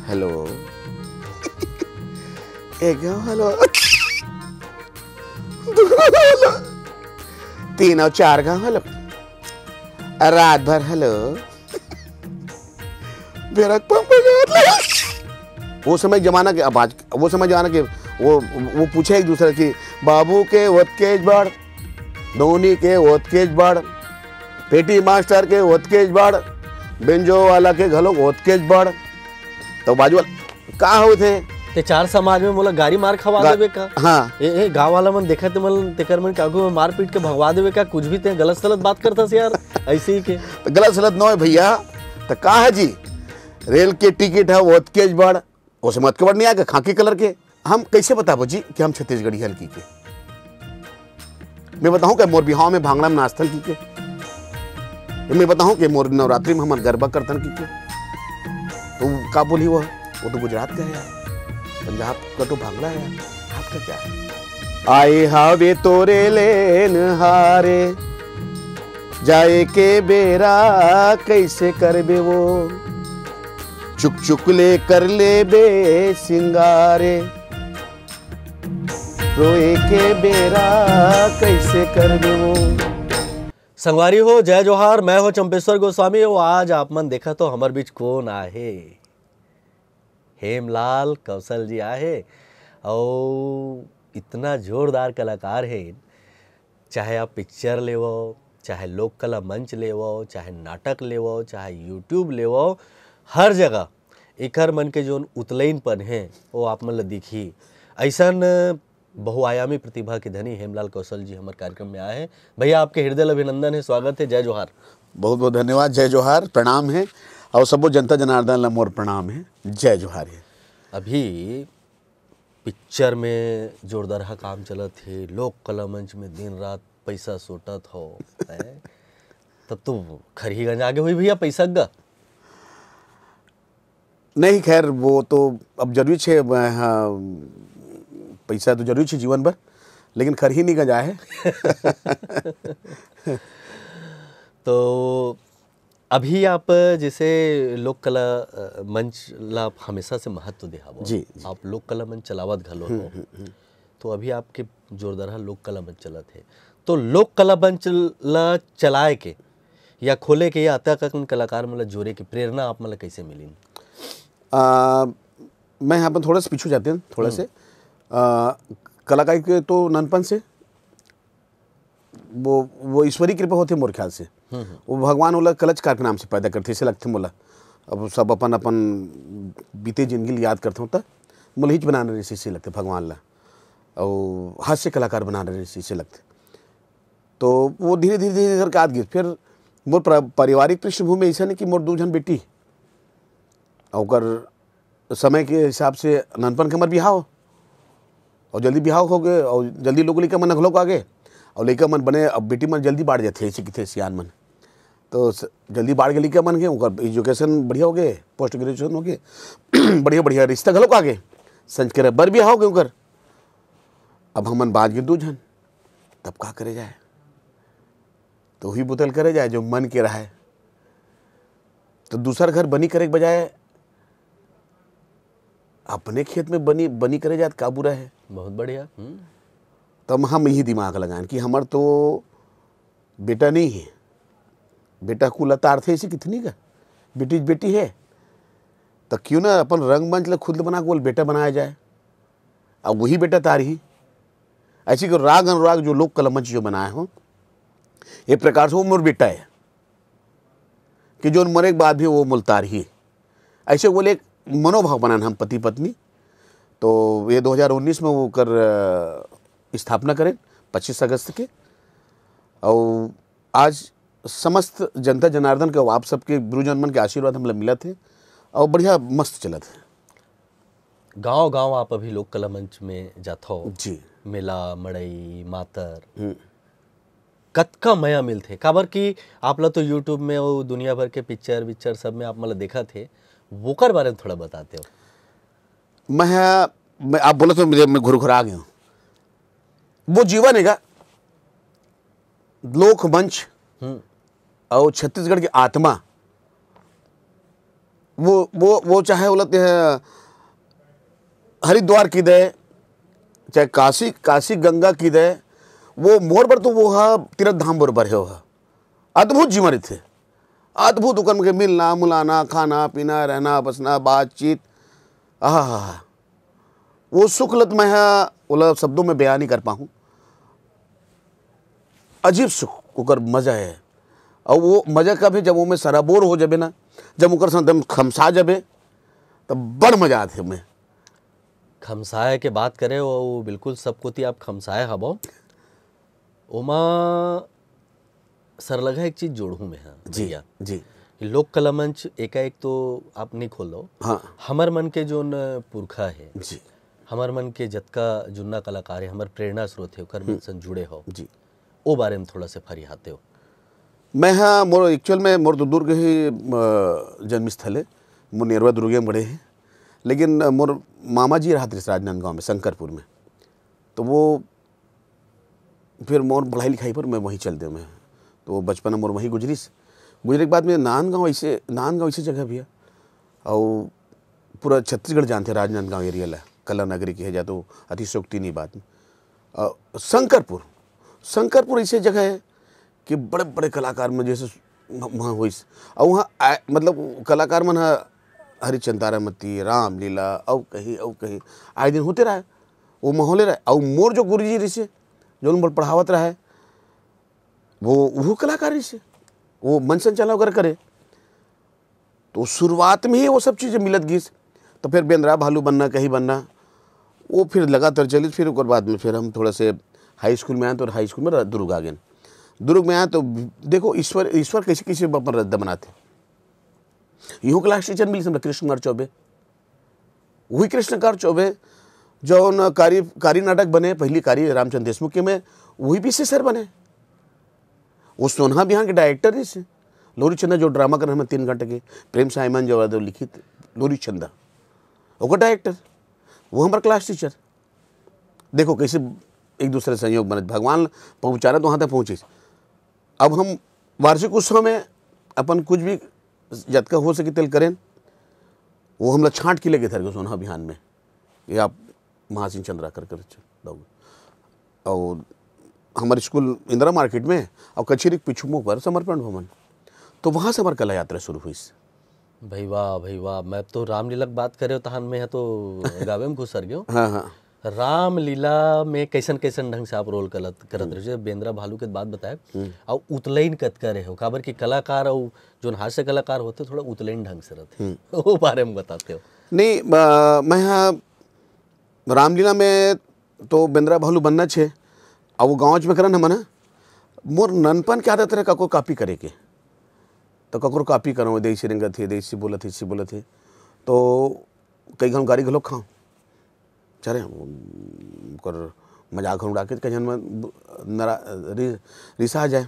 Hello एक hello, 3 और 4 गाँव हेलो, रात भर हेलो, वो समय जमाना के, अब आज वो समय जमाना के, वो पूछे एक दूसरे की, बाबू के ओतकेज बड़, धोनी के ओतकेज बड़, पेटी मास्टर के ओतकेज बड़, बेंजो वाला के घलो ओतकेज बड़। तो बाजू वाला का हो थे ते चार समाज में मोला गाड़ी मार खवा देवे का। हाँ ए गांव वाला मन देखा ते मन तेकर मन कागू में मार पीट के भगवा देवे का, कुछ भी ते गलत सलत बात करता से यार ऐसे ही के। तो गलत सलत न हो भैया, तो का है जी, रेल के टिकट है ओतकेज बड़, उसे मत के बड़ नहीं आएगा खाकी कलर के। हम कैसे बताबो जी कि हम छत्तीसगढ़ी हल्की के? मैं बताऊं क्या मोर बिहाव में भांगड़ा में नाचतन की के? मैं बताऊं कि मोर नवरात्रि में हम गरबा करतन की के? तो का बोली वो तो गुजरात का है यार, पंजाब का तो भांगड़ा है यार, आपका क्या है? आए हावे तोरे लेन हारे, जाए के बेरा कैसे करबे वो, चुक चुक ले कर ले बे सिंगारे, रोए के बेरा कैसे करबे वो। संगवारी हो जय जोहार, मैं हो चंपेश्वर गोस्वामी हो। आज आप मन देखा तो हमार बीच कौन आहे? हेमलाल कौशल जी आहे और इतना जोरदार कलाकार है। चाहे आप पिक्चर लेवो, चाहे लोक कला मंच लेवो, चाहे नाटक लेवो, चाहे यूट्यूब लेवो, हर जगह एकर मन के जो उतलैनपन है वो आप मन ला दिखी। ऐसन बहुआयामी प्रतिभा के धनी हेमलाल कौशल जी हमारे कार्यक्रम में आए हैं। भैया आपके हृदय अभिनंदन है, स्वागत है, जय जोहार। बहुत बहुत धन्यवाद, जय जोहार, प्रणाम है, और सबो जनता जनार्दन ला मोर प्रणाम है, जय जोहार है। अभी पिक्चर में जोरदार काम चलत है, लोक कला मंच में दिन रात पैसा सोटत हो तब तो खरहीगंज आगे हुई भैया पैसा गा नहीं, खैर वो तो अब जरूरी छे, पैसा तो जरूरी छे जीवन भर, लेकिन खरही नहीं गजा है। तो अभी आप जैसे लोक कला मंच ला हमेशा से महत्व देहावो जी, जी। आप लोक कला मंच चलावत घलो हो, तो अभी आपके जोरदार लोक कला मंच चलत है, तो लोक कला मंच ला चलाए के या खोले के या अतः कलाकार मतलब जोड़े के प्रेरणा आप मतलब कैसे मिली? मैं यहाँ पर थोड़ा सा पीछे जाते हैं, थोड़ा से कलाकारी के तो ननपन से वो ईश्वरी कृपा होती है मोर ख्याल से। वो भगवान वाला कलचकार के नाम से पैदा करते ऐसे लगते मोला। अब सब अपन अपन बीते जिंदगी याद करते हो तो मोला हिच बनाने रहे ऐसे लगते भगवान ला, और हास्य कलाकार बनाने रहे ऐसे लगते। तो वो धीरे धीरे धीरे करके आद गए। फिर मोर पारिवारिक पृष्ठभूमि ऐसा नहीं कि मोर 2 जन बेटी और समय के हिसाब से ननपन के मर बिहाव और जल्दी बिहाव हो गए, और जल्दी लोग लड़का मन अघलो आ गए, और लड़का मन बने, अब बेटी मन जल्दी बाढ़ जाते ऐसे किथे सियान मन, तो जल्दी बाढ़ के लड़का मन गए, उनका एजुकेशन बढ़िया हो गए, पोस्ट ग्रेजुएशन हो गए, बढ़िया बढ़िया रिश्ता घलो आ गए, संस्कार बर बिहाव हो गए उनकर। अब हमन बाज गए 2 जन, तब का करे जाए? तो ही बुतल करे जाए जो मन के रहा है। तो दूसरा घर बनी करे के बजाय अपने खेत में बनी करे जात का बुरा है? बहुत बढ़िया। तब हम यही दिमाग लगाएं कि हमार तो बेटा नहीं है, बेटा कुल अतार थे इसी कितनी का बेटी है, तो क्यों ना अपन रंगमंच ला खुद बना के बेटा बनाया जाए, अब वही बेटा तार ही ऐसी को राग अनुराग जो लोक कला मंच जो बनाए हो, एक प्रकार से वो मोर बेटा है कि जो मरे के बाद भी वो मुल्तार ही है। ऐसे बोले एक मनोभाव बनाना हम पति पत्नी। तो ये 2019 में वो कर स्थापना करें 25 अगस्त के, और आज समस्त जनता जनार्दन के आप सबके गुरुजन मन के आशीर्वाद हम मिला थे, और बढ़िया मस्त चला था। गांव गांव आप अभी लोक कला मंच में जाते हो जी, मेला मड़ई मातर कतका मया मिलते, काबर कि आप ला तो यूट्यूब में वो दुनिया भर के पिक्चर सब में आप मतलब देखा थे, वोकर बारे में थोड़ा बताते हो। मैं आप बोला तो मैं घुरघुरा गया हूँ। वो जीवन है लोक मंच और छत्तीसगढ़ की आत्मा, वो चाहे बोलते हैं हरिद्वार की दे, चाहे काशी गंगा की दे, वो मोर पर तो वो हा तीर्थ धाम बरबर है। वह अद्भुत जीवन थे, अद्भुत उकम के मिलना मुलाना, खाना पीना, रहना बसना, बातचीत, आहा, वो सुखलत मैं बोला शब्दों में बयान नहीं कर पाऊँ। अजीब सुख उकर मजा है। और वो मजा कब है, जब वो में सराबोर हो जाबे ना, जब उकर संग खमसा जाबे, तब बड़ मजा आते हमें। खमसाए के बात करें वो बिल्कुल सब कुछ आप खमसाए हबो। ओमा सरलगा एक चीज जोड़ू में है भैया जी लोक कला मंच एकाएक तो आप नहीं खोलो। हाँ हमर मन के जो पुरखा है जी हमर मन के जतका जुन्ना कलाकार है, हमर प्रेरणा स्रोत है, ओकर मन संग जुड़े हो जी। ओ बारे में थोड़ा से फरियाते हो। मैं हाँ मोर एक्चुअल में मोर तो दुर्ग ही जन्म स्थल है, मोर नेरवा दुर्गे में बड़े हैं, लेकिन मोर मामा जी रहा थे राजनांदगांव में शंकरपुर में, तो वो फिर मोर पढ़ाई लिखाई पर मैं वहीं चल दे मैं, तो वो बचपन मोर वहीं गुजरे के बाद में नांदगांव ऐसे जगह भी है। और पूरा छत्तीसगढ़ जानते हैं राजनांदगांव एरिया ला, कला नगरी की है जा तो अतिशोक्ति नहीं बात में। शंकरपुर ऐसी जगह है कि बड़े बड़े कलाकार में जैसे वहाँ हुई, और वहाँ मतलब कलाकार मन हरिचंद तारामती, रामलीला, और कहीं आए दिन होते रहे, वो माहौले रहे। और मोर जो गुरु जी रही जो उन पढ़ावत रहा है, वो कलाकार रही, वो मन संचालन वगैरह करे, तो शुरुआत में ही वो सब चीज़ें मिलत गई। तो फिर बेंद्रा भालू बनना, कहीं बनना, वो फिर लगातार चली। फिर उसके बाद में फिर हम थोड़ा से हाई स्कूल में आए, तो हाई स्कूल में दुर्ग आ गए। दुर्ग में आए तो देखो ईश्वर कैसे कैसे अपन रद्द बनाते। यूँ क्लास टीचर मिली समझ कृष्ण कुमार चौबे, वही कृष्ण कुमार चौबे जो कारी नाटक बने, पहली कारी रामचंद्र देशमुख के में वही पीछे सर बने। वो सोनहा बिहान के डायरेक्टर नहीं से लोरी चंदा, जो ड्रामा कर हमें 3 घंटे के प्रेम साइमन जो लिखित लोरी चंदा, वो डायरेक्टर, वो हमारा क्लास टीचर। देखो कैसे एक दूसरे संयोग बने, भगवान पहुँचाना तो वहाँ तक पहुँचे। अब हम वार्षिक उत्सव में अपन कुछ भी जतका हो सके तेल करें, वो हम लोग छाँट के लेके थे सोनहा बिहान में, ये आप महासिंह चंद्रा कर और हमारे स्कूल इंदिरा मार्केट में, और कचेरी पिछुमों पर समर्पण भवन, तो वहाँ से हमारी कला यात्रा शुरू हुई। भाई वाह, मैं तो रामलीला की बात करे तहन में है तो गावे में घुसर गयो। हाँ रामलीला में कैसन ढंग से आप रोल करत रहे, बेंद्रा भालू के बात बताए, और उतलैन कत करे हो, काबर की कलाकार और जो हास्य कलाकार होते थोड़ा उतलैन ढंग से रहते, वो बारे में बताते हो। नहीं, मैं यहाँ रामलीला में तो बेंद्रा भालू बनना छे, और वो गाँव में करन हमन मोर ननपन के आदत रहे कको कॉपी करे के, तो ककरो कॉपी करो, देसी रंगत थे, देसी बोलत थे, तो कई घन गाड़ी घलो खाओ चले कर मजाक उड़ा के कहीं में रिसा आ जाए।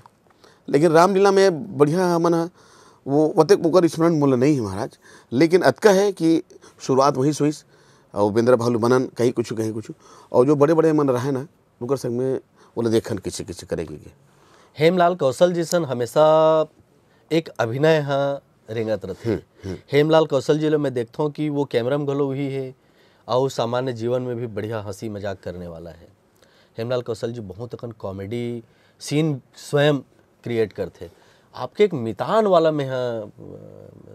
लेकिन रामलीला में बढ़िया हमन वो वतेक ओकर स्मरण मूल्य नहीं है महाराज, लेकिन अतका है कि शुरुआत वहीं से हुई, और बेंद्रा भालू बनन कहीं कुछ, और जो बड़े बड़े मन रहे ना उनकर संग में बोले देखन किसी करेगी। हेमलाल कौशल जी सन हमेशा एक अभिनय हाँ रेंगत रहते। हेमलाल कौशल जी मैं देखता हूँ कि वो कैमरा में घलो ही है, और सामान्य जीवन में भी बढ़िया हंसी मजाक करने वाला है। हेमलाल कौशल जी बहुत अकन कॉमेडी सीन स्वयं क्रिएट करते। आपके एक मितान वाला में हाँ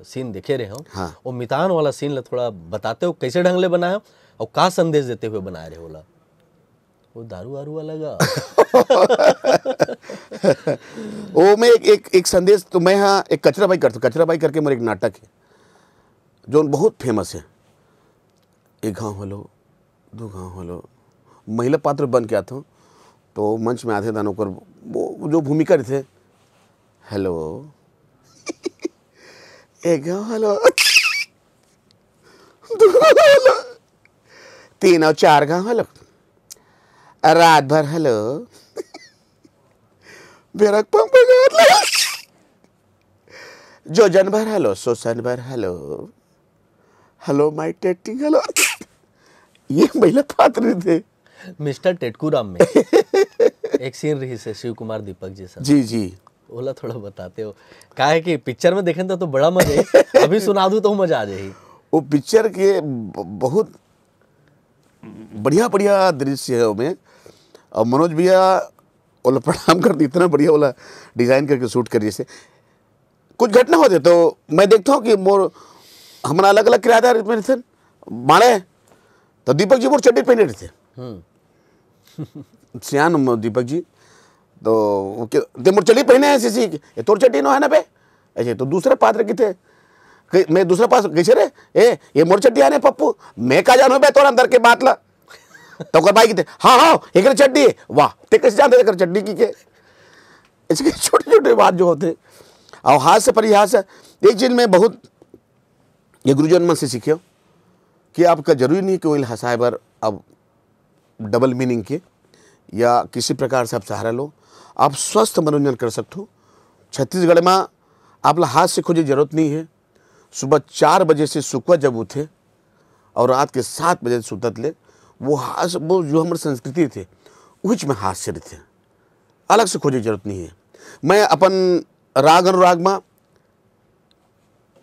सीन देखे रहे हो, हाँ। वो मितान वाला सीन ला थोड़ा बताते हो कैसे ढंग ले बनाए और का संदेश देते हुए बनाए रहे होला। वो दारू वारू वाला गा वो मैं एक संदेश, तो मैं हाँ एक कचरा बाई करता हूँ। कचरा बाई करके मेरा एक नाटक है जो बहुत फेमस है। एक गाँव हलो, 2 गाँव हलो, महिला पात्र बन के आता हूँ, तो मंच में आधे दानों पर वो जो भूमिका थे, हेलो एक गाँव हलो, 2 गाँव हलो, 3 और 4 गाँव हलो, रात भर हेलो बेरक पंप जो जन भर हेलो, सोसन भर हेलो, हेलो माय टेटिंग हेलो। ये महिला पात्र थे। मिस्टर टेटकू राम में एक सीन रही से शिव कुमार दीपक जी सर, जी ओला थोड़ा बताते हो का है कि पिक्चर में देखें तो बड़ा मजा है, अभी सुना दूं तो मजा आ जाए। वो पिक्चर के बहुत बढ़िया बढ़िया दृश्य है उसमें। और मनोज भैया ओला प्रणाम करते, इतना बढ़िया ओला डिज़ाइन करके शूट करिए से। कुछ घटना होते तो मैं देखता हूँ कि मोर हमारा अलग अलग किराएदार में थे माड़े, तो दीपक जी मोर चड्डी पहने थे, सियान दीपक जी, तो मोर चड्डी पहने हैं ऐसी ये तोर चड्डी नो है ना बे ऐसे। तो दूसरे पात्र की थे, मैं दूसरा पास कैसे रे ये मोर चड्डी आने पप्पू, मैं का जानो बे तोर अंदर के बात ला। तो कर भाई की हाँ हाँ एक चड्डी, वाह ते कैसे जानते कर चड्डी की के। इसके छोटे छोटे बात जो होते और हाथ से परिहास है। एक चीज में बहुत ये गुरुजन मन से सीखे कि आपका जरूरी नहीं कि वही हंसाए बर अब डबल मीनिंग के या किसी प्रकार से आप सहारा लो, आप स्वस्थ मनोरंजन कर सकते हो। छत्तीसगढ़ में आप हाथ से खोजे जरूरत नहीं है। सुबह 4 बजे से सुखवा जब उठे और रात के 7 बजे सुतत ले, वो हाथ वो जो हमारे संस्कृति थे उच में हाथ से रहते, अलग से खोजे जरूरत नहीं है। मैं अपन राग अनुराग में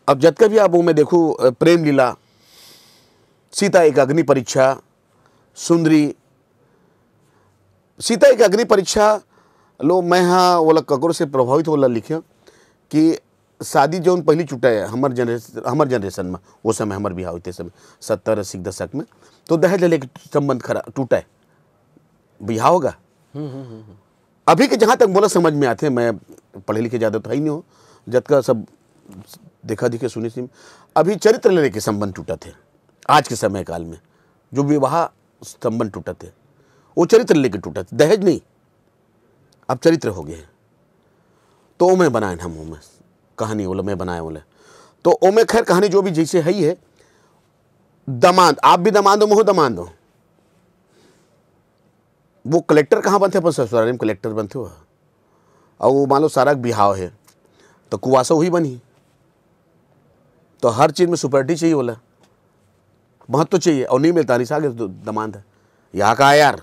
अब जतका भी आप वो मैं देखूँ प्रेम लीला, सीता एक अग्नि परीक्षा, सुंदरी, सीता एक अग्नि परीक्षा लो। मैं हाँ वो ककरो से प्रभावित होला लिखे कि शादी जो पहली छुटा है हमार जनरेशन में, वो समय हमारे बिहार होते समय 70-80 के दशक में, तो दहेज लेके संबंध खरा टूटा है, बिहार होगा। अभी के जहाँ तक बोला समझ में आते हैं, मैं पढ़े लिखे ज़्यादा तो है ही नहीं हो, जब का सब देखा दिखे सुनी सी, अभी चरित्र लेने के संबंध टूटा थे। आज के समय काल में जो विवाह संबंध टूटा थे वो चरित्र लेके टूटा थे, दहेज नहीं, अब चरित्र हो गए। तो ओमे बनाए हम ओमे कहानी बोले मैं बनाए बोले, तो ओमे खैर कहानी जो भी जैसे है ही है। दमाद, आप भी दमाद हो मुँह दमाद हो, वो कलेक्टर कहाँ बनते अपन ससुराल में कलेक्टर बनते हो, और वो मान लो सारा बिहाव है तो कुआसा वही बनी। तो हर चीज़ में सुपरिटी चाहिए बोला, महत्व तो चाहिए, और नहीं मिलता नहीं सागे तो दमाद है यहाँ का यार,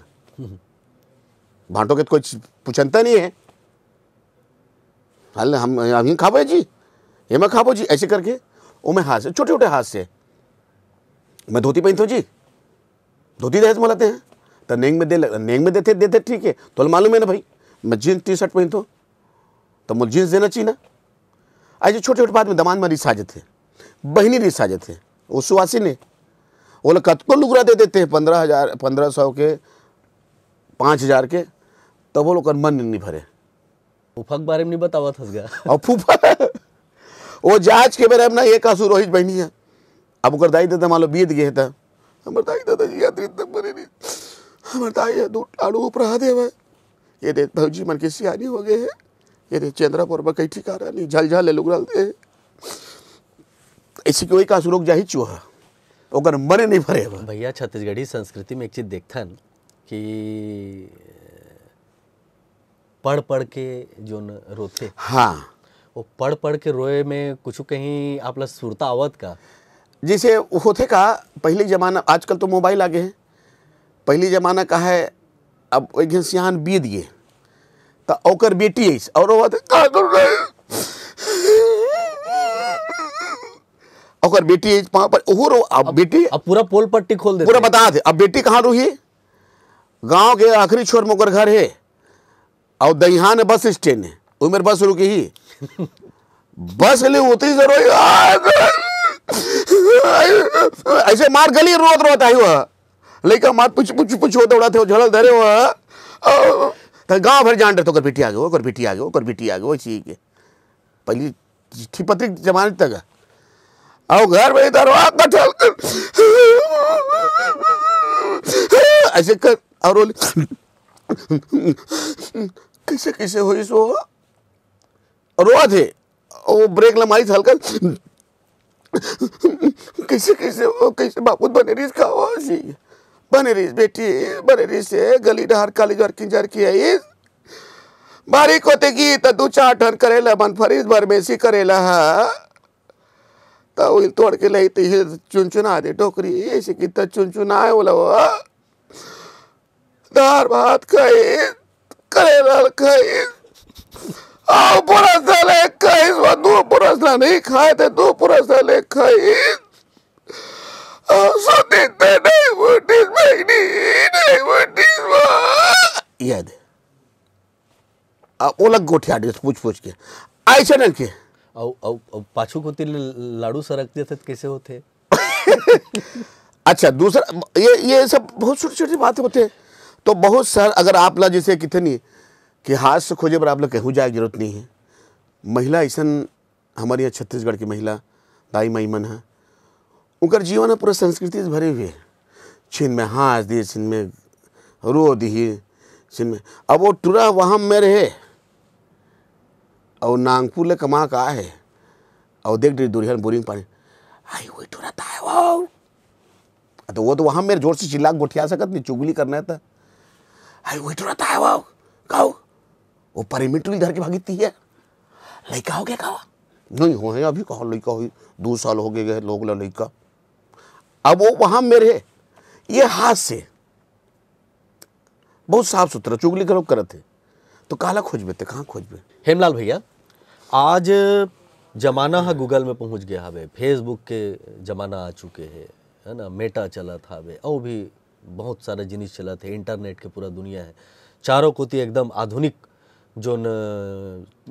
भांटो के तो कोई पूछनता नहीं है, हाल हम खाबो जी, ये मैं खाबो जी, ऐसे करके वो मैं हाथ से छोटे छोटे हाथ से मैं धोती पहनता हूँ जी, धोती दहेज में लाते हैं तो नेंग में देते ठीक है। तो मालूम है ना भाई, मैं जीन्स टी शर्ट पहनता हूँ तो मुझे जीन्स देना चाहिए ना। ऐसे छोटे छोटे बात में दमाद में रिस आ जाते, बहनी रिस आ जाते, वो सुवासी ने वो लोग कत को लुगरा दे देते हैं 15,000 1500 के 5,000 के, तब वो लोग का मन नहीं भरे। फूफा के बारे में नहीं बतावा था और फूफा वो जांच के बेरे में ना एक आंसू रोहित बहनी है, अब ओकर दाई दादा मान लो बीत गए था, हमारे दाई दादाजी याद तक बने नहीं, हमारे दाई दूध लाड़ू उपरा दे भाई, ये दे भौजी मन के सियानी हो गए हैं, ये दे चंद्रापुर में कई ठिकाना नहीं झल ले लुगड़ल दे, ऐसी कोई का आंसू रोक जा ही चुहा ओकर मरे नहीं भरे। भैया छत्तीसगढ़ी संस्कृति में एक चीज देखथन कि पढ़ पढ़ के जो रोते, हाँ वो पढ़ पढ़ के रोए में कुछ कहीं आप लोग सुरता आवत का, जैसे होते का पहले ज़माना, आजकल तो मोबाइल आ गए हैं, पहले ज़माना का है, अब एक सियान बीत गए तो ओकर बेटी है और ओकर बेटी है वहाँ पर वो रो, अब बेटी अब पूरा पोल पट्टी खोल देते, पूरा बता दे। अब बेटी कहाँ रही, गांव के आखिरी छोर में ओकर घर है और दहिहान बस स्टैंड है, उमेर बस रुकी ही बस ले होती जरूर ऐसे मार गली रोत रोता है वह लेकिन मार पुछ होते उड़ाते झड़ल धरे हुआ तो गांव भर जान रहे तो बेटी आ गए ओकर बेटी आ गए ओकर बेटी आ गए वैसी के पहली चिट्ठी पत्री जमाने तक और घर में दरवाजा कटल ऐसे कर और कैसे कैसे हो इस वो रोआ थे वो ब्रेक लमाई था हल्का कैसे कैसे वो कैसे बापूत बने रही खावा सी बने रही बेटी बने रही से गली डहार काली जर की है बारीक होते की तो 2-4 टन करेला मन फरीज भर मेसी करेला है तो वो तोड़ के ले चुनचुना दे टोकरी ऐसे कितना चुनचुना है बोला वो दार भात खाए करेला खाए पूरा साल एक खाई, दो पूरा साल नहीं खाए थे, दो पूरा साल एक खाई, नहीं वोटिस बहनी, नहीं वोटिस याद है। वो लग गोठिया पूछ के ऐसे न के औ पाछू को तिल लाड़ू सरकते थे कैसे होते? अच्छा दूसरा ये सब बहुत छोटी छोटी बातें होते हैं। तो बहुत सर अगर आप ला जैसे कितनी कि हाथ से खोजे पर आप लोग कहूँ जाए जरूरत नहीं है। महिला ऐसा हमारे यहाँ छत्तीसगढ़ की महिला दाई माई मन है, उनका जीवन है पूरा संस्कृति से भरे हुए, छिन में हाँस दिए, छिन में रो दिए, छिन में अब वो टूरा वहाँ में रहे और नागपुर ले कमा का है और देख रही दुरिहन बोरिंग पानी आई वही टूरा था है वो, तो वो तो वहाँ मेरे जोर से चिल्ला गोठिया सकत नहीं, चुगली करना था। आई वही टूरा था है वो कहो वो परिमिट्री धर के भागी है, लड़का हो गया कहा नहीं हो है अभी कहा लड़का हो 2 साल हो गए लोग लड़का। अब वो वहाँ मेरे ये हाथ से बहुत साफ सुथरा चुगली के लोग करते, तो काला खोजबे थे कहाँ खोजबे। हेमलाल भैया, आज जमाना है गूगल में पहुंच गया हवे, फेसबुक के जमाना आ चुके है ना, मेटा चलत हवे और भी बहुत सारा जिनिस चलत है, इंटरनेट के पूरा दुनिया है, चारों कोती एकदम आधुनिक जोन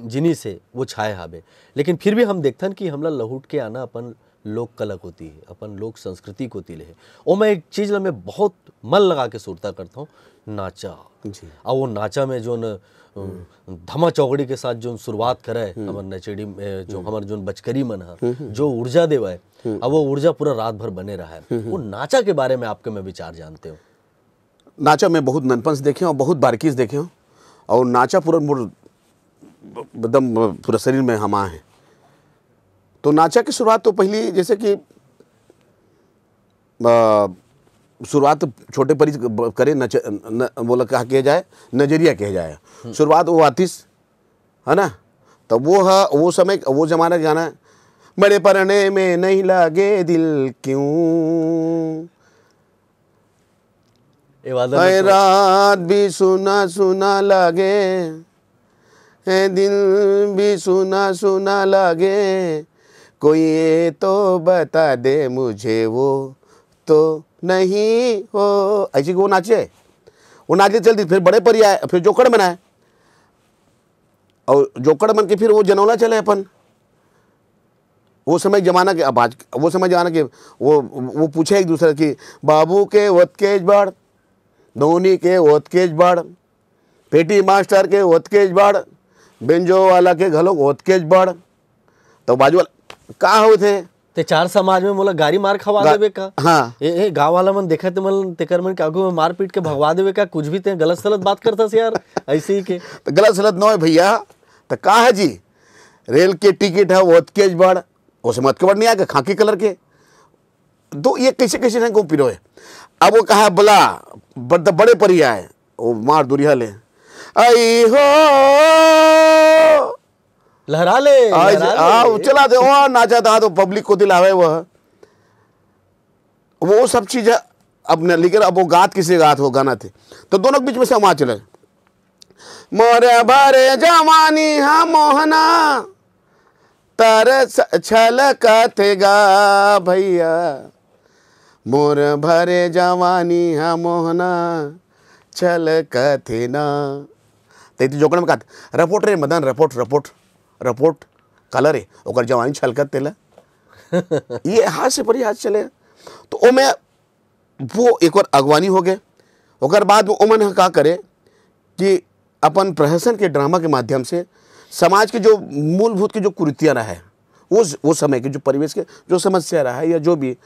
जिनिस है वो छाए हवे। लेकिन फिर भी हम देखथन कि हमला लहुट के आना अपन लोक कला होती है, अपन लोक संस्कृति को तिले है। और मैं एक चीज़ ला मैं बहुत मन लगा के सुरता करता हूँ, नाचा जी। और वो नाचा में जोन धमा चौकड़ी के साथ जो शुरुआत करे हमार नचेड़ी जो हमार जो बचकरी मन है जो ऊर्जा देवा है, अब वो ऊर्जा पूरा रात भर बने रहा है। वो नाचा के बारे में आपके मैं विचार जानते हो? नाचा मैं बहुत ननपन से देखे और बहुत बारीकी से देखे हूँ, और नाचा पूरा एकदम पूरा शरीर में हमा है। तो नाचा की शुरुआत तो पहली जैसे कि शुरुआत छोटे परी करे बोला कहा किया जाए, नजरिया किया जाए, शुरुआत वो आतिश है ना, तब वो है वो समय वो जमाना गाना बड़े परने में नहीं लगे दिल क्यों, रात भी सुना सुना लगे है दिल भी सुना सुना लगे, कोई ये तो बता दे मुझे वो तो नहीं हो, ऐसी वो नाचे, वो नाचे चलती, फिर बड़े परी आए, फिर जोकड़ बनाए, और जोकड़ बन के फिर वो जनौला चले अपन। वो समय जमाना के अब आज वो समय जमाना के वो पूछे एक दूसरे की बाबू के वतकेज बाड़, धोनी के वतकेज बाड़, पेटी मास्टर के वतकेज बाड़, बेंजो वाला के घलो वतकेज बाड़, तो बाजू वाला का हो थे ते चार समाज में मोला गाड़ी मार खवा देवे का। हाँ ए गांव वाला मन देखा ते मन तेकर मन के आगू में मार पीट के भगवा देवे का, कुछ भी ते गलत सलत बात करता से यार ऐसे ही के। तो गलत सलत न है भैया, तो का है जी रेल के टिकट है वो केज बड़, उसे मत के बड़ नहीं आएगा खाकी कलर के, तो ये कैसे कैसे नहीं घूम पिरो है। अब वो कहा बोला बड़े परी आए वो मार दुरिया ले आई हो लहरा ले चला दे वहाँ नाचा था, तो पब्लिक को दिलावे वो सब चीजें अब न, लेकिन अब वो गात किसी गात हो गाना थे, तो दोनों के बीच में से वहाँ चले मोरे भरे जवानी हा मोहना तर छलकतेगा भैया, मोर भरे जवानी हा मोहना छलकते ना, तो जोकड़ में कहते रपोट रे Madan report report report colour है ओकर जवानी छलकत तेला ये हाथ से परी हाथ चले। तो ओ में वो एक और अगवानी हो गए, ओकर बाद वो मन का करे कि अपन प्रहसन के ड्रामा के माध्यम से समाज के जो मूलभूत की जो कुरीतियाँ रहा है, वो समय के जो परिवेश के जो समस्या रहा है, या जो भी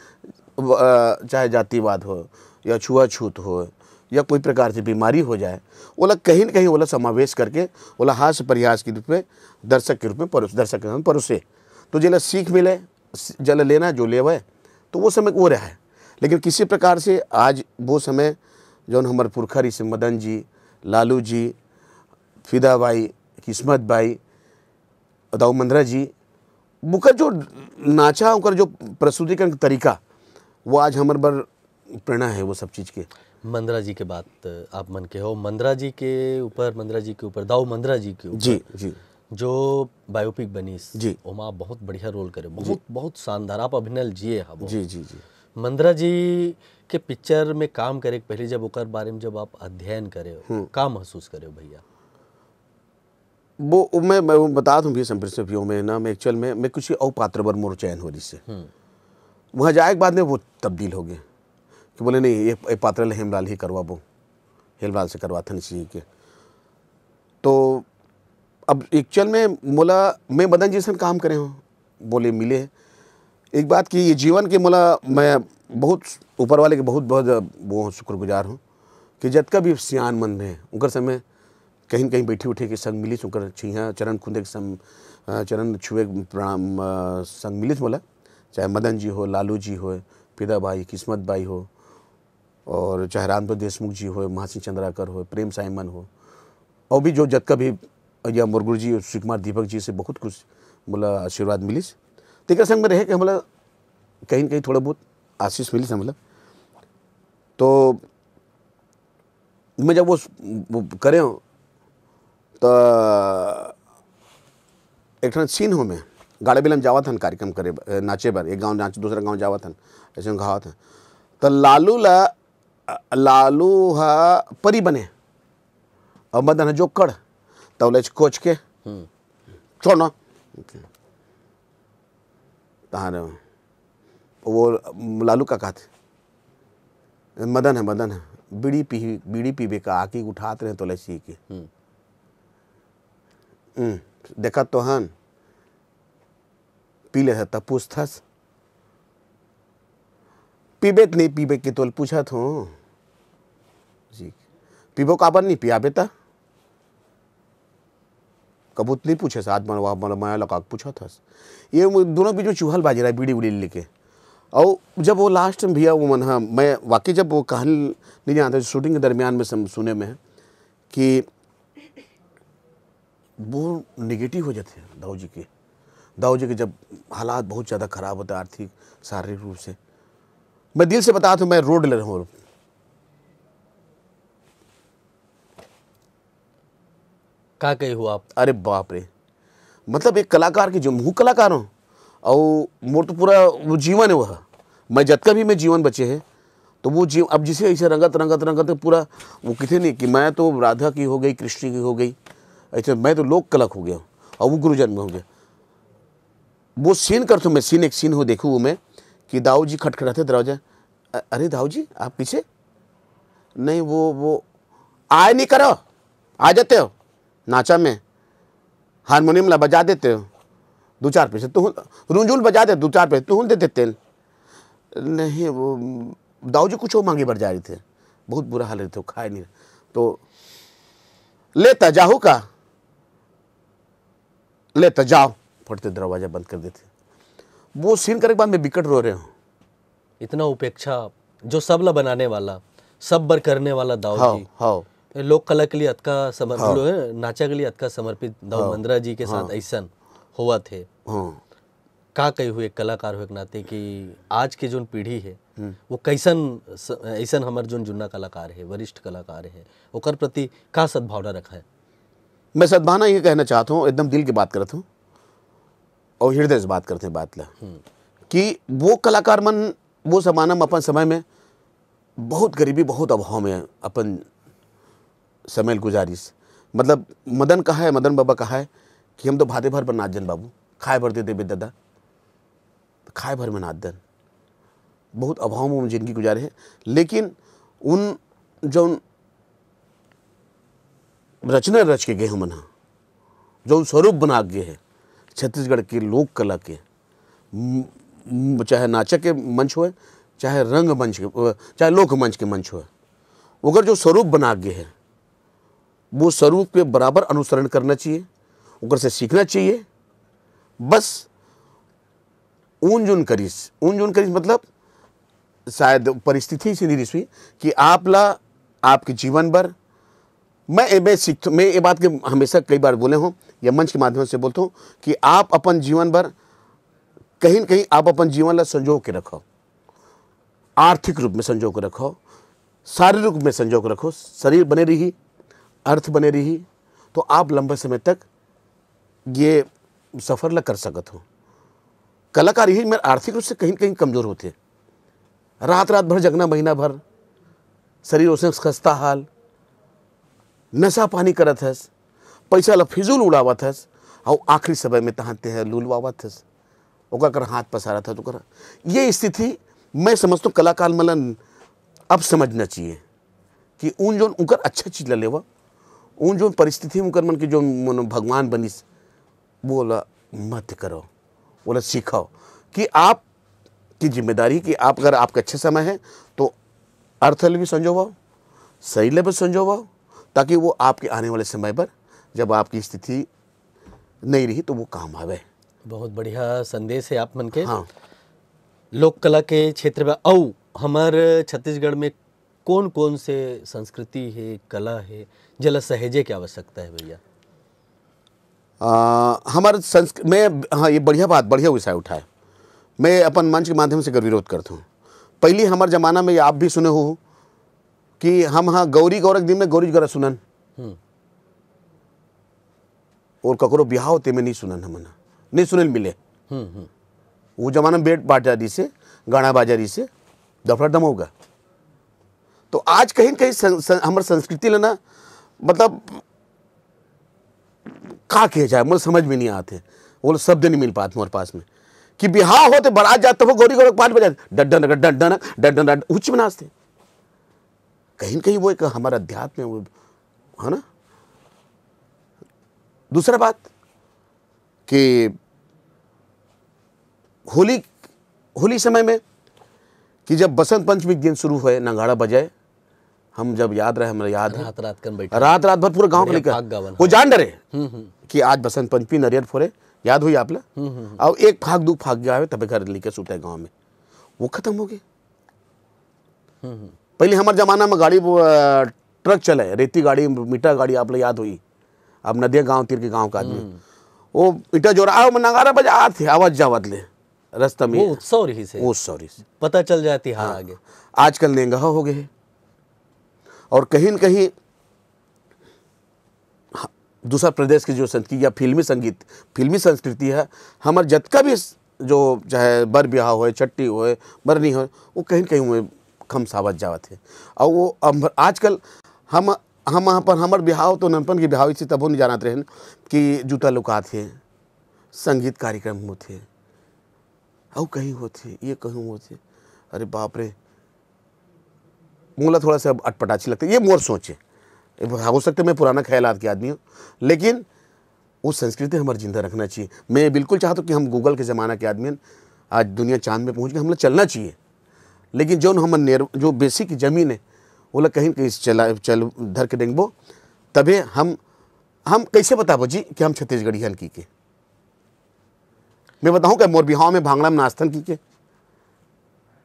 चाहे जातिवाद हो या छुआछूत हो या कोई प्रकार से बीमारी हो जाए, वो लोग कहीं न कहीं वो लोग समावेश करके वो लोग हास्य प्रयास के रूप में दर्शक के रूप में परोसे, तो जिला सीख मिले जल लेना जो ले तो वो समय वो रहा है। लेकिन किसी प्रकार से आज वो समय जो हमारे पुरखा ऋषि मदन जी, लालू जी, फिदा बाई, किस्मत बाई, दाऊ मंद्रा जी, मुकर जो नाचा उनका जो प्रस्तुतिकरण तरीका वो आज हमारे बर प्रेरणा है वो सब चीज़ के। मंद्रा जी के बात आप मन के हो, मंद्रा जी के ऊपर दाऊ मंद्रा जी के ऊपर जी जी जो बायोपिक बनी जी। ओमा आप बहुत बढ़िया रोल करे, बहुत बहुत शानदार आप अभिनय जिए हबो। जी जी जी। मंद्रा जी के पिक्चर में काम करे के पहले जब ओकर बारे में जब आप अध्ययन करे हो, का महसूस करे हो भैया? वो मैं बता दूं भी संप्रसपियों में ना, मैं एक्चुअल में मैं कुछ और पात्र बर मोर चयन हो रही से वहाँ जाए के बाद में वो तब्दील हो गए कि बोले नहीं ये पात्र हेमलाल ही करवा बो, हेमलाल से करवा था नहीं के। तो अब एक्चुअल में मोला मैं मदन जी से काम करे हूँ, बोले मिले एक बात कि ये जीवन के मोला मैं बहुत ऊपर वाले के बहुत बहुत वो शुक्रगुजार हूँ कि जतका भी सियान मन है उनकर समय कहीं न कहीं बैठी उठे के संग मिलिस, उनकर छिया चरण खुंदे के संग चरण छुए प्रणाम संग मिलिस मोला, चाहे मदन जी हो, लालू जी हो, फिदा भाई, किस्मत भाई हो, और चाहे रामपुर देशमुख जी हो, महासिंह चंद्राकर हो, प्रेम साइमन हो, और भी जो जतका भी या मुरगुर जी, श्री कुमार दीपक जी से बहुत कुछ बोला आशीर्वाद मिलिस। तेकर संग में रहे कि हमला कहीं न कहीं थोड़ा बहुत आशीष मिलिस हमला। तो मैं जब वो करे हो तो एक ठन सीन हो में गाड़े बिलम जावा था कार्यक्रम करे नाचे बर, एक गांव नाच दूसरा गांव जावा था ऐसे घावा था। तो लालू हा परी बने और मदन जो कड़ तौले कोच के छोड़ ना तहार वो लालू का कहते मदन है बीड़ी पीबे का आकी उठाते रहे तौले सी के देखा तो हन पी ले तब पूछथस पीबे नहीं पीबे के तोल पूछा थो जी पीबो काबर नहीं पिया बेटा कबूत नहीं पूछे साथ मन माया लगा पूछा था। ये दोनों बीच में चूहल बाजी रहा बीड़ी उड़ी लेके। और जब वो लास्ट में भैया वो मन हाँ मैं वाकई जब वो कहानी नहीं जानता शूटिंग के दरमियान में सुने में है कि वो नेगेटिव हो जाते हैं दाऊ जी के जब हालात बहुत ज़्यादा ख़राब होते हैं आर्थिक शारीरिक रूप से। मैं दिल से बता दूं मैं रोड ले रहा हूँ। का कही हुआ आप? अरे बाप रे, मतलब एक कलाकार की जो मुँह कलाकार हूँ और मोर तो पूरा वो जीवन है वह, मैं जतका भी मैं जीवन बचे हैं तो वो जीव अब जिसे ऐसे रंगत पूरा वो किथे नहीं कि मैं तो राधा की हो गई, कृष्ण की हो गई, ऐसे मैं तो लोक कलक हो गया और वो गुरुजन में हो गया। वो सीन करता हूँ मैं, एक सीन हो देखूँ वो मैं कि दाऊ जी खटखटाते दरवाजा, अरे दाऊ जी आप पीछे नहीं, वो आए नहीं करो, आ जाते हो नाचा में हारमोनियम ला बजा देते हो, 2-4 पैसे तू रुंझुल बजा दे, 2-4 पैसे तू दे देते नहीं। वो दाऊ जी कुछ और मांगे बढ़ जा रहे थे, बहुत बुरा हाल रहते, खाए नहीं तो लेता जाओ का लेता जाओ, फटते दरवाजा बंद कर देते। वो सीन करने के बाद मैं बिकट रो रहे हूँ। इतना उपेक्षा जो सबला बनाने वाला, सब बर करने वाला दाऊ जी, हाँ लोक कला के लिए अतका समर्पित, नाचा के लिए अतका समर्पित दाऊ मंद्रा जी के साथ ऐसा हुआ थे। हाँ का कही हुए कलाकार हुए के नाते कि आज के जो पीढ़ी है वो कैसन ऐसन हमार जो जुन्ना कलाकार है, वरिष्ठ कलाकार है, ओकर प्रति का सद्भावना रखा है? मैं सद्भावना ये कहना चाहता हूँ, एकदम दिल की बात करता हूँ और हृदय से बात करते हैं बात ला कि वो कलाकार मन वो जमाना में अपन समय में बहुत गरीबी बहुत अभाव में अपन समय गुजारिश। मतलब मदन कहा है, मदन बाबा कहा है कि हम तो भाते भर पर नाच जन बाबू, खाए भर दे दे दादा, खाए भर में नाच दन, बहुत अभाव में जिंदगी गुजारे हैं। लेकिन उन जो रचना रच के गए हम जो स्वरूप बना गए हैं छत्तीसगढ़ के लोक कला के, चाहे नाचक के मंच हो, चाहे रंग मंच के, चाहे लोक मंच के मंच हो, अगर जो स्वरूप बना गए हैं वो स्वरूप के बराबर अनुसरण करना चाहिए, उनकर से सीखना चाहिए। बस ऊन जुन करीस मतलब शायद परिस्थिति से नहीं हुई कि आपके जीवन भर मैं ये बात के हमेशा कई बार बोले हूँ या मंच के माध्यम से बोलता हूँ कि आप अपन जीवन भर कहीं न कहीं आप अपन जीवन ला संजो के रखो, आर्थिक रूप में संजो के रखो, शारीरिक रूप में संजो के रखो, शरीर बने रही, अर्थ बने रही, तो आप लंबे समय तक ये सफ़र ला कर सकत हो। कलाकार यही मेरे आर्थिक रूप से कहीं कहीं कमज़ोर होते, रात रात भर जगना, महीना भर शरीर उसने खस्ता हाल, नशा पानी करत हस, पैसा ला फिजूल उड़ावत हस, और आखिरी समय में तहाते हैं लुलवावत हस, ओकर कर हाथ पसारत है तो कर। ये स्थिति मैं समझता हूँ कलाकार मतलब अब समझना चाहिए कि उन जो उनकर अच्छा चीज़ ला लेवा, उन जो परिस्थिति उनकर मन के जो भगवान बनिस बोला मत करो, बोला सीखो कि आप की जिम्मेदारी कि आप अगर आपका अच्छा समय है तो अर्थ ले भी संजोवाओ, सही ले भी संजोवाओ, ताकि वो आपके आने वाले समय पर जब आपकी स्थिति नहीं रही तो वो काम आवे। बहुत बढ़िया संदेश है आप मन के। हाँ, लोक कला के क्षेत्र में औ हमार छत्तीसगढ़ में कौन कौन से संस्कृति है, कला है, जला सहेजे की आवश्यकता है भैया? हमारे मैं, हाँ ये बढ़िया बात, बढ़िया विषय उठाए। मैं अपन मंच के माध्यम से कर विरोध करता हूँ। पहले हमारे ज़माना में आप भी सुने हो कि हम हाँ गौरी गौरख दिन में गौरी गौरख सुनन, और ककरो ब्याह होते में नहीं सुनन, हमन नहीं सुनल मिले। वो जमाना में बेट बाजारी से, गाना बाजारी से दफड़ा दम होगा। तो आज कहीं कहीं हमारे संस्कृति लेना मतलब का किया जाए मुझे समझ में नहीं आते, वो शब्द नहीं मिल पाते हमारे पास में कि बिहार हो तो बारात जाते हो गौरी गौरख 5 बजे डड्डन डड्डन डड्डन उच्च बनाते। कहीं कहीं वो एक हमारा अध्यात्म वो है ना। दूसरा बात कि होली समय में कि जब बसंत पंचमी के दिन शुरू हुए नगाड़ा बजाए, हम जब याद रहे, हमारा याद है रात रात कर बैठे, रात रात भर पूरा गांव के लेकर वो जान डरे कि आज बसंत पंचमी, नरियर फोड़े, याद हुई आप ला। और एक फाग दो फाग गया तब घर लेकर सुते गांव में, वो खत्म हो गए। पहले हमारे जमाना में गाड़ी ट्रक चले, रेती गाड़ी, मीठा गाड़ी, आप लोग याद हुई। अब नदिया गांव तीर के गांव का आदमी वो ईटा जोड़ा नगारा बजा थे, आवाज जावत ले रास्ता में, वो उत्सव रही से, वो सॉरी पता चल जाती है आगे। आजकल नेंगा हो गए और कहीं न कहीं दूसरा प्रदेश की जो संस्कृति या फिल्मी संस्कृति है, हमारे जतका भी जो चाहे बर ब्याह हो, छट्टी हो, मरनी हो, वो कहीं न कहीं में कम सावत जावत है। और वो आजकल हम वहाँ पर हमारे बिहाव तो ननपन के बिहाव से तब नहीं जानते रहे कि जूता लुका थे, संगीत कार्यक्रम होते, और कहीं होते, ये कहीं होते। अरे बाप रे, मोला थोड़ा सा अटपटाची लगता है, ये मोर सोचे। हो सकता है मैं पुराना ख्यालात के आदमी हूँ, लेकिन वो संस्कृति हमारे जिंदा रखना चाहिए। मैं बिल्कुल चाहता हूँ कि हम गूगल के ज़माना के आदमी आज दुनिया चांद में पहुँच गए, हम लोग चलना चाहिए। लेकिन जो हम जो बेसिक ज़मीन है वो लोग कहीं कहीं चल धर के देंगबो, तबे हम कैसे बताबो जी कि हम छत्तीसगढ़ी हन की के। मैं बताऊँ कि मोर बिहाव में भांगड़ा में नाचतन की के,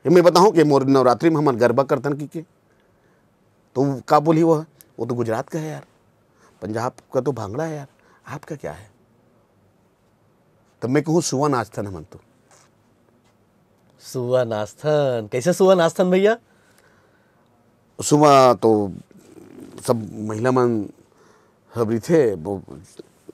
मैं बताऊँ कि मोर नवरात्रि में हम गरबा करतन की के। तो का बोली वो तो गुजरात का है यार, पंजाब का तो भांगड़ा है यार, आपका क्या है? तब मैं कहूँ सुवा नाचतन हमन तो। सुवा नाचतन, कैसे सुवा नाचतन भैया? सुबह तो सब महिला मन हबरी थे, वो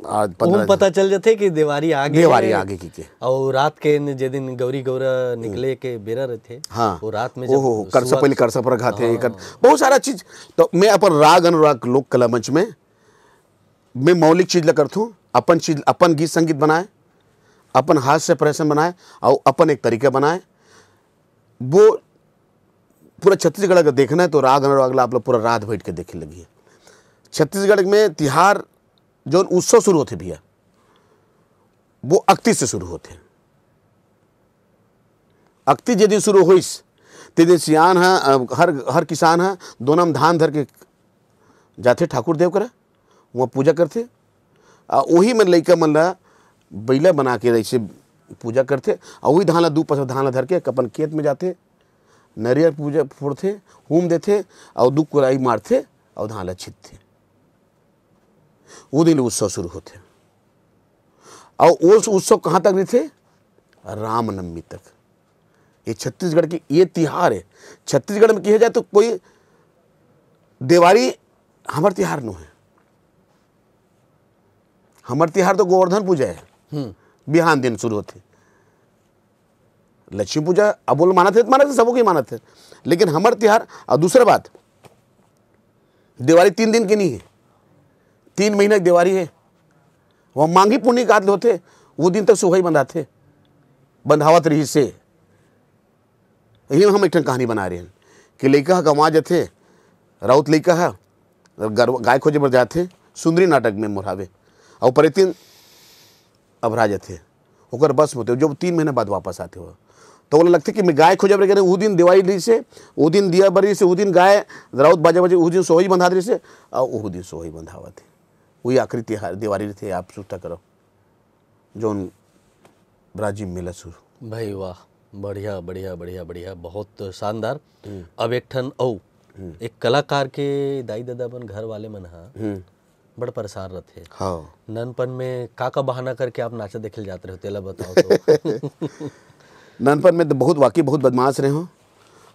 आज 15 पता चल जाते कि देवारी आगे की के। और रात के जे दिन गौरी गौरा निकले के बेरा रहते, हाँ, वो रात में ओहो करसा पहले करसा पर खाते, बहुत सारा चीज। तो मैं अपन राग अनुराग लोक कला मंच में मैं मौलिक चीज ला करता हूँ, अपन चीज, अपन गीत संगीत बनाए, अपन हास्य प्रदर्शन बनाए, और अपन एक तरीका बनाए। वो पूरा छत्तीसगढ़ अगर देखना है तो राग अनुराग आप लोग पूरा रात बैठ के देखे लगी है। छत्तीसगढ़ में तिहार जो उत्सव शुरू होते भैया, वो अक्ति से शुरू होते। अक्ति जिस दिन शुरू हुई ते दिन सियान है, हर किसान है, दोनों में धान धर के जाते ठाकुर देव करा, वहाँ पूजा करते। वही में लइका मन ला बैला बना के ऐसे पूजा करते, और वही धान ला 2 पसर धान ला धर के अपन खेत में जाते, नरियर पूजा फोड़ते, होम देते, और 2 कुराई मारते, और धान ला छिदते। वो दिन उत्सव शुरू होते, और वो उत्सव कहाँ तक रहते? रामनवमी तक। ये छत्तीसगढ़ की ये तिहार है। छत्तीसगढ़ में किया जाए तो कोई दिवाली हमारे तिहार नो है, हमार तिहार तो गोवर्धन पूजा है, बिहान दिन शुरू होते। लक्ष्मी पूजा अब बोल मानत है सबों की मानत है, लेकिन हमार तिहार। और दूसरा बात, दिवाली 3 दिन की नहीं है, 3 महीने की दिवाली है। वह मांगी पुण्य का होते, वो दिन तक सुहाई बंधाते, बंधावत रही से। यही हम एक कहानी बना रहे हैं कि लड़का गंवा जाते, राउत लड़का है, गाय खोजे पर जाते, सुंदरी नाटक में मोरावे, और परितीन अभरा जाते, ओकर बस होते, जो 3 महीने बाद वापस आते हो। तो बोला लगते कि मैं गाय खोजे पर वो दिन दिवाली रही से, वो दिन दिया बरी से, वो दिन गाय राउत बाजा बजे, उस दिन सोहई बंधा रही से, और वो दिन सोहई बंधावत है। वही आखिरी त्योहार दिवाली थे। आप सोचता करो जो ब्राजील मेला शुरू। भाई वाह, बढ़िया बढ़िया बढ़िया बढ़िया, बहुत शानदार। अब एक ठन औ एक कलाकार के दाई दादा बन घर वाले मन हा बड़ परेशान रहते। हाँ, ननपन में का बहाना करके आप नाचा देखे जाते रहे, तेला बताओ तो। ननपन में तो बहुत बदमाश रहे हो,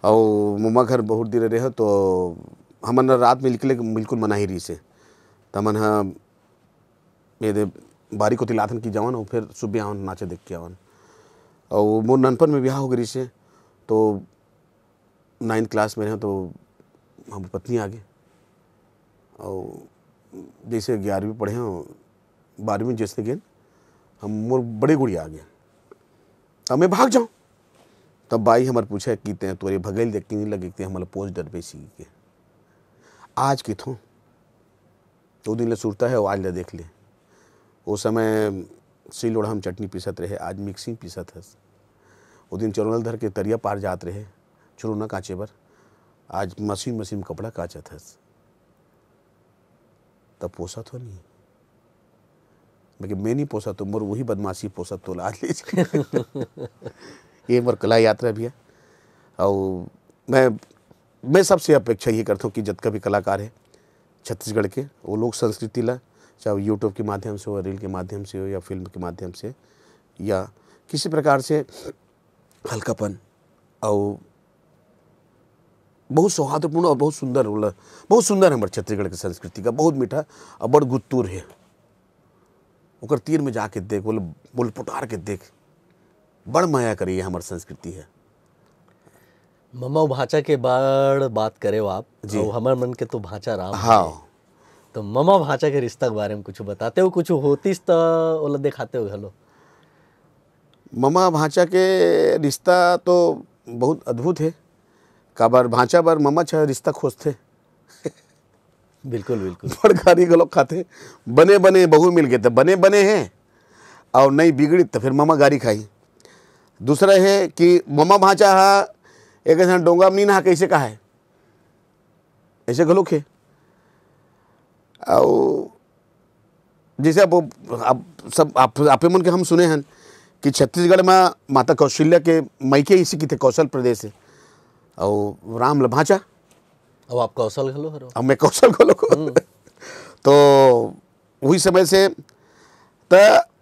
और मम्मा घर बहुत देर रहे हो, तो हमन रात में निकले बिल्कुल मना ही रही से। तमन हाँ ये बारी को तिलाथन की जावन, और फिर सुबह आवन नाचे देख के आवन। और मोर ननपन में ब्याह हो गई से, तो 9th क्लास में रहे, तो हम पत्नी आ गए, और जैसे 11वीं पढ़े हैं, 12वीं जैसे गए, हम मोर बड़े गुड़ी आ गए। अब मैं भाग जाऊँ, तब बाई हमारे पूछे कि तोरे भगैल देख के नहीं लगे कि हमारे पोस्ट डर पे सी के आज की थो तो दिन ले सुरता है, वो आज ले देख ले। उस समय सिल लोढ़ा हम चटनी पीसत रहे, आज मिक्सिंग पीसत है। वो दिन चरोनल धर के तरिया पार जात रहे, चुरुना काचे बर, आज मशीन कपड़ा काचत है। तब पोसा तो नहीं, मैं नहीं पोसा तो मोर वही बदमाशी पोसा तो आज ले। ये मोर कला यात्रा भी है। और मैं सबसे अपेक्षा ये करता हूँ कि जब कभी कलाकार है छत्तीसगढ़ के, वो लोग संस्कृति ला, चाहे यूट्यूब के माध्यम से हो, रील के माध्यम से हो, या फिल्म के माध्यम से, या किसी प्रकार से हल्कापन और बहुत सौहार्दपूर्ण और बहुत सुंदर हमारे छत्तीसगढ़ की संस्कृति का, बहुत मीठा और बड़ गुत्तूर है। ओकर तीर में जाके देख, बोल पुटार के देख, बड़ माया करिए हमारी संस्कृति है। ममा भाचा के बड़ बात करे हो आप जी, और हमार मन के तो भाचा राम। हाँ, तो ममा भाचा के रिश्ता के बारे में कुछ बताते हो, कुछ होतीस तो ओला दिखाते हो घलो। ममा भाचा के रिश्ता तो बहुत अद्भुत है। काबर भाचा बार ममा छा रिश्ता खोजते। बिल्कुल बिल्कुल, बड़ गारी गलों खाते, बने बहू मिल गए तो बने हैं, और नहीं बिगड़ी तो फिर ममा गारी खाई। दूसरा है कि ममा भाचा हा एक ऐसा डोंगा में नहीं नहा, कैसे कहा है ऐसे गलों के। और जैसे अब सब आपे मन के हम सुने हैं कि छत्तीसगढ़ में माता कौशल्या के मैके इसी की थे, कौशल प्रदेश है, और राम ल भाचा, अब आप कौशल घलो हरो, अब मैं कौशल घलो को। तो वही समय से तो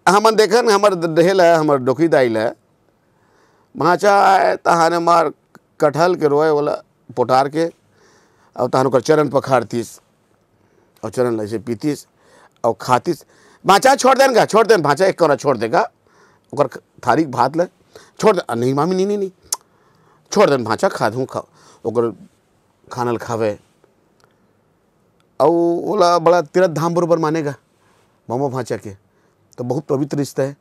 हमन देखन हमर रहेला, हमर डोकी दाइला भाचा आए तहाने मार कटहल के रोए वाला पोटार के, और तहान ओकर चरण पखाड़तीस, और चरण ऐसे पीतीस और खातीस। भाचा छोड़ देन भाचा एक कोना छोड़ देगा, ओकर थारी भात ले छोड़ दे। नहीं मामी नहीं छोड़ देन भाचा, खा दूँ ओकर खानल खावे। और ओला बड़ा तीर्थ धाम बरोबर मानेगा ममा भाचा के, तो बहुत पवित्र रिश्ता है।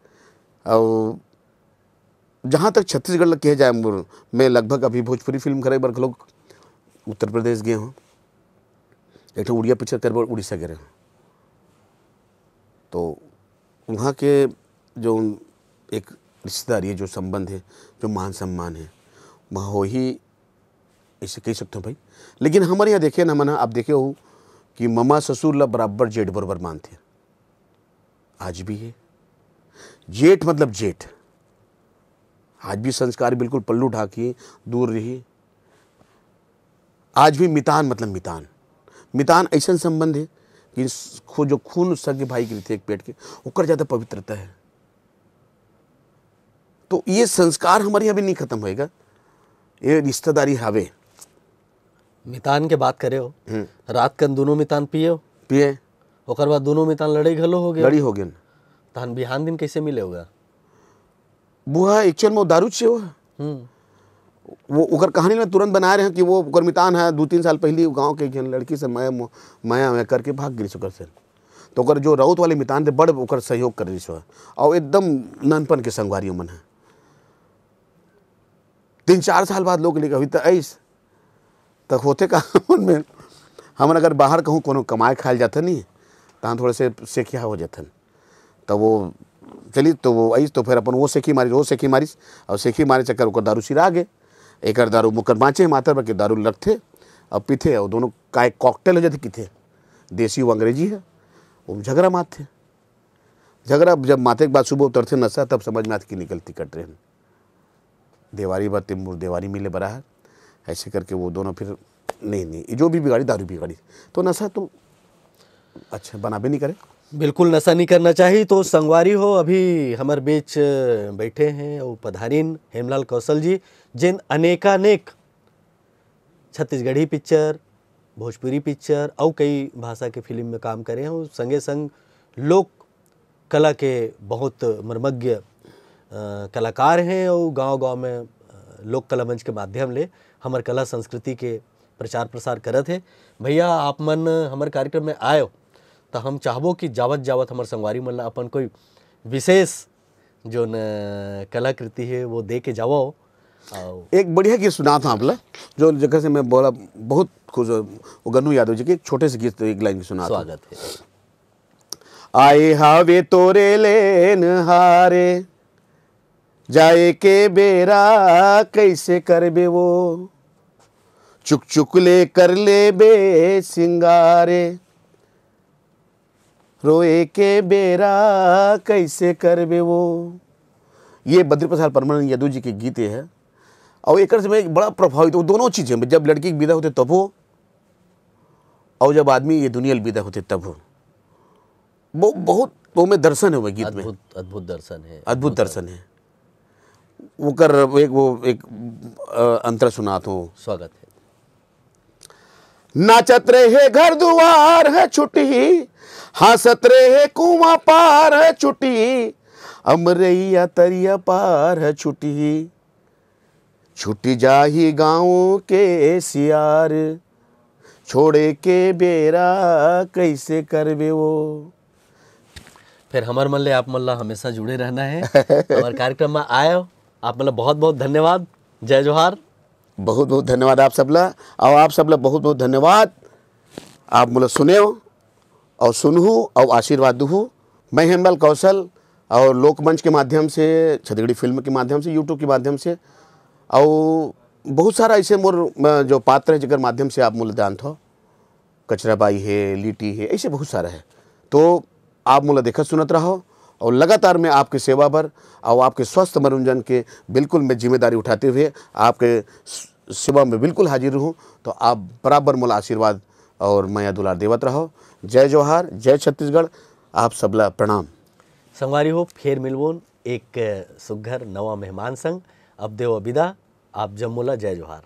और जहाँ तक छत्तीसगढ़ कहे जाए, मैं लगभग अभी भोजपुरी फिल्म करे बर लोग उत्तर प्रदेश गए हूँ, एक उड़िया पिक्चर कर बर उड़ीसा गए हूँ। तो वहाँ के जो एक रिश्तेदारी है, जो संबंध है, जो मान सम्मान है, वहाँ हो ही ऐसे कह सकते हो भाई। लेकिन हमारे यहाँ देखिए ना मना, आप देखे हो कि ममा ससुर ला बराबर जेठ बराबर मानते, आज भी है। जेठ मतलब जेठ, आज भी संस्कार बिल्कुल पल्लू ढाकी दूर रही। आज भी मितान मतलब मितान ऐसा संबंध है कि जो खून सगे भाई के रीते एक पेट के, ओकर ज्यादा पवित्रता है। तो ये संस्कार हमारे यहाँ भी नहीं खत्म होएगा, ये रिश्तेदारी हावे। मितान के बात करे हो, रात कन दोनों मितान पिए, ओकर बाद दोनों मितान लड़ाई घलो हो गया, लड़ी हो गया। तहन बिहान दिन कैसे मिले होगा? बुआ एक्चुअल में वो दारू से हो, वो ओकर कहानी में तुरंत बना रहे हैं कि वो ओकर मितान है 2-3 साल पहले गांव के एक जन लड़की से माया करके भाग गिरी ओकर से। तो ओकर जो राउत वाले मितान थे बड़ ओकर सहयोग कर रही सो और एकदम ननपन के संगवारी मन है। 3-4 साल बाद लोग लेकर अभी तक ऐस तक होते का मन में हम अगर बाहर कहूँ कोनो कमाए खाए जाते नहीं तहाँ थोड़े से सेखिया हो जाते तो वो चली तो वो आई तो फिर अपन वो सेखी मारिस और सेखी मारे चक्कर ओकर दारू सिरा गे एक दारू मुकर बाँचे मातर के दारू लगते और पीते और दोनों का एक कॉकटेल हो जाते पीते देसी वो अंग्रेजी है वो झगड़ा मारते झगड़ा जब माथे के बाद सुबह उतरते नशा तब समझ में आती कि निकलती का ट्रेन देवारी बात तिम्बुर देवारी मिले बरा है ऐसे करके वो दोनों फिर नहीं जो भी बिगाड़ी दारू बिगाड़ी तो नशा तो अच्छा बनाबे नहीं करे। बिल्कुल नशा नहीं करना चाहिए। तो संगवारी हो अभी हमारे बीच बैठे हैं और पधारीन हेमलाल कौशल जी जिन अनेकानेक छत्तीसगढ़ी पिक्चर भोजपुरी पिक्चर और कई भाषा के फिल्म में काम करे हैं और संगे संग लोक कला के बहुत मर्मज्ञ कलाकार हैं और गांव-गांव में लोक कला मंच के माध्यम ले हमार कला संस्कृति के प्रचार प्रसार करत है। भैया आप मन हमारे कार्यक्रम में आयो तो हम चाहबो कि जावत जावत हमारे संगवारी मन ला अपन कोई विशेष जो न कलाकृति है वो दे के जाओ। एक बढ़िया गीत सुना था आपला जो जगह से मैं बोला बहुत खुश वो गन्नू यादव जी के एक छोटे से गीत एक लाइन सुना। स्वागत है। आए हावे तोरे लेन हारे जाए के बेरा कैसे करबे वो चुक चुक ले कर ले बे सिंगारे रोए के बेरा कैसे करबे वो। ये बद्री प्रसाद परमानंद यादव जी के गीत है और एक से मैं बड़ा प्रभावित हूँ। दोनों चीज़ें जब लड़की की विदा होते तब हो और जब आदमी ये दुनिया विदा होते तब हो वो बहुत वो में दर्शन है वो गीत में अद्भुत दर्शन है। अद्भुत दर्शन है वो कर एक अंतर सुनाता हूँ। स्वागत है। नाचत रहे घर दुआर है छुट्टी हंसत रहे कुआं पार है छुट्टी अमरैया तरिया पार है छुट्टी छुट्टी जाही गाँव के सियार छोड़े के बेरा कैसे करबे वो। फिर हमार मन ले आप मल्ला हमेशा जुड़े रहना है हमारे कार्यक्रम में आयो आप मतलब बहुत बहुत धन्यवाद। जय जोहार। बहुत बहुत धन्यवाद आप सबला और आप सबला बहुत बहुत धन्यवाद। आप मतलब सुने हो और सुनहू और आशीर्वाद दूँ। मैं हेमलाल कौशल और लोकमंच के माध्यम से छत्तीसगढ़ी फिल्म के माध्यम से यूट्यूब के माध्यम से और बहुत सारा ऐसे मोर जो पात्र है जिकर माध्यम से आप मूल्य जानते हो कचराबाई है लीटी है ऐसे बहुत सारा है। तो आप मूल्य देखत सुनत रहो और लगातार मैं आपकी सेवा पर और आपके स्वस्थ मनोरंजन के बिल्कुल मैं जिम्मेदारी उठाते हुए आपके सेवा में बिल्कुल हाजिर हूँ। तो आप बराबर मूल्य आशीर्वाद और माया दुलार देवत रहो। जय जोहार जय छत्तीसगढ़। आप सबला प्रणाम। संगवारी हो फिर मिलवोन एक सुघर नवा मेहमान संग अब देव विदा आप जम्मूला। जय जोहार।